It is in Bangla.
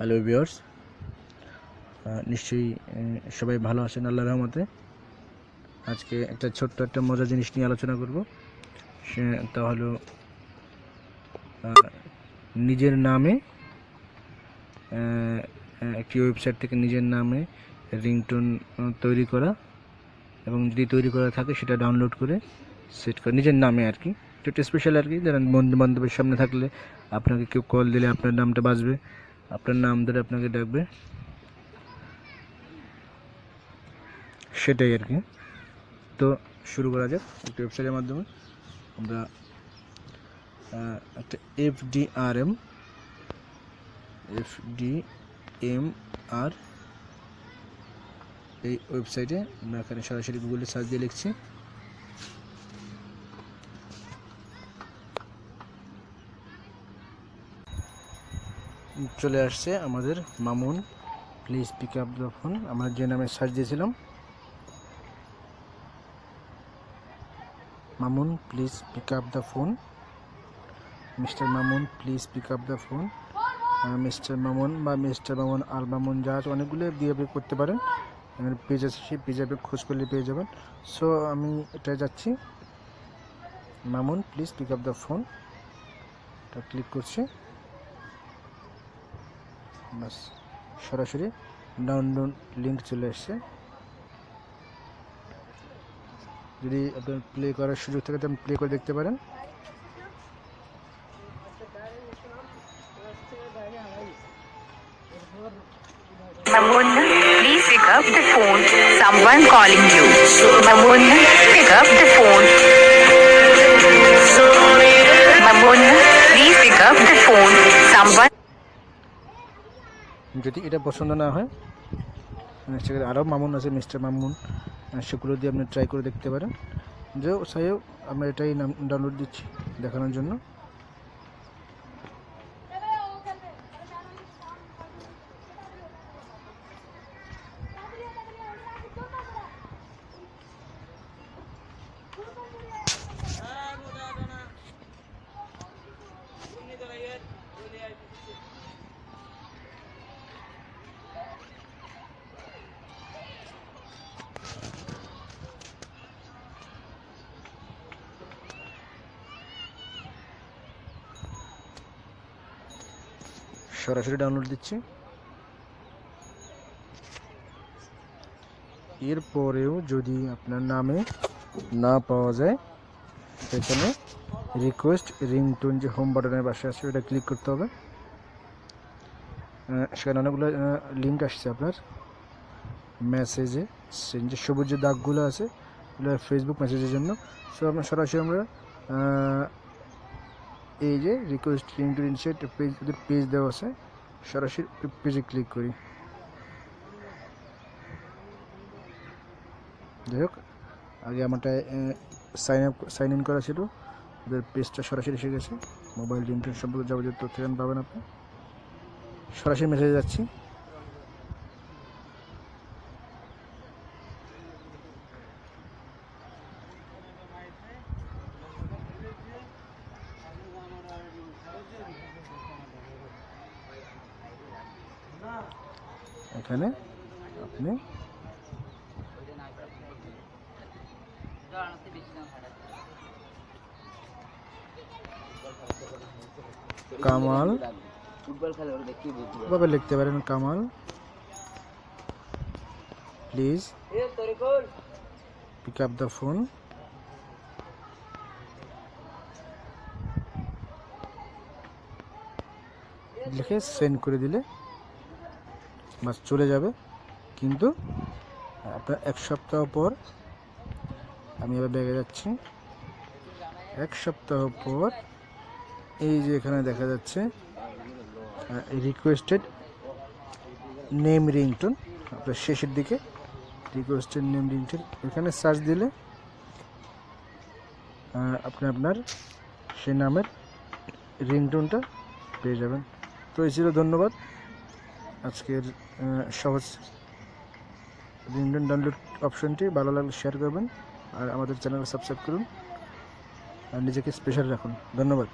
হ্যালো ভিউয়ার্স, নিশ্চয়ই সবাই ভালো আছেন আল্লাহর রহমতে। আজকে একটা ছোট্ট একটা মজার জিনিস নিয়ে আলোচনা করব। তা হলো নিজের নামে একটি ওয়েবসাইট থেকে নিজের নামে রিংটোন তৈরি করা, এবং যদি তৈরি করা থাকে সেটা ডাউনলোড করে সেট করা নিজের নামে আর কি। একটু স্পেশাল আর কি, ধরেন বন্ধু বান্ধবের সামনে থাকলে আপনাকে কেউ কল দিলে আপনার নামটা বাজবে, আপনার নাম ধরে আপনাকে ডাকবে, সেটাই আর কি। তো শুরু করা যাক। একটা ওয়েবসাইটের মাধ্যমে আমরা একটা FDMR এই ওয়েবসাইটে আমরা এখানে সরাসরি গুগলে সার্চ দিয়ে লিখছি। চলে আসছে আমাদের Mamun please pick up the phone. আমরা যে নামে সার্চ দিয়েছিলাম, Mamun please pick up the phone, Mister Mamun please pick up the phone, Mister Mamun বা মিস্টার মামুন আল মামুন, যা আছে অনেকগুলো দিয়ে আপনি করতে পারেন। এখানে পেজ আছে, সেই পেজে আপনি খোঁজ করলে পেয়ে যাবেন। সো আমি এটা যাচ্ছি, Mamun please pick up the phone, এটা ক্লিক করছি। বাস সরাসরি ডাউনলোড লিঙ্ক চলে আসছে। যদি আপনার প্লে করার সুযোগ থাকে তো আপনি প্লে করে দেখতে পারেন। Mamun, please pick up the phone. Someone calling you. Mamun, pick up the phone. Mamun, please pick up the phone. Someone. যদি এটা পছন্দ না হয়, সেখানে আরও মামুন আছে, মিস্টার মামুন, সেগুলো দিয়ে আপনি ট্রাই করে দেখতে পারেন। যে সাহেব আমরা এটাই নাম ডাউনলোড দিচ্ছি দেখানোর জন্য। সরাসরি ডাউনলোড দিচ্ছি। এরপরেও যদি আপনার নামে না পাওয়া যায়, সেখানে রিকোয়েস্ট রিংটোন যে হোম বাটনের পাশে আছে ওটা ক্লিক করতে হবে। সেখানে অনেকগুলো লিঙ্ক আসছে আপনার মেসেজে, যে সবুজ যে দাগগুলো আছে ওগুলো ফেসবুক মেসেজের জন্য। সো আপনার সরাসরি আমরা এই যে রিকোয়েস্ট রিংটোন ইনসাইট পেজ, ওদের পেজ দেওয়া আছে, সরাসরি পেজে ক্লিক করি। যাই হোক, আগে আমারটা সাইন ইন করা ছিল, ওদের পেজটা সরাসরি এসে গেছে। মোবাইল রিংটোন সম্পর্কে যাবতীয় তথ্য পাবেন আপনি। সরাসরি মেসেজে যাচ্ছি। এখানে আপনি কামাল ভাবে লিখতে পারেন, Kamal please pick up the phone, লিখে সেন্ড করে দিলে বাস চলে যাবে। কিন্তু আপনার এক সপ্তাহ পর, আমি এবার ব্যাগে যাচ্ছি, এক সপ্তাহ পর এই যে এখানে দেখা যাচ্ছে রিকোয়েস্টেড নেম রিংটোন, আপনার শেষের দিকে রিকোয়েস্টেড নেম রিংটোন, এখানে সার্চ দিলে আপনি আপনার সেই নামের রিংটোনটা পেয়ে যাবেন। তো এই ছিল, ধন্যবাদ। আজকের সহজ রিংটোন ডাউনলোড অপশনটি ভালো লাগলে শেয়ার করবেন, আর আমাদের চ্যানেল সাবস্ক্রাইব করুন, আর নিজেকে স্পেশাল রাখুন। ধন্যবাদ।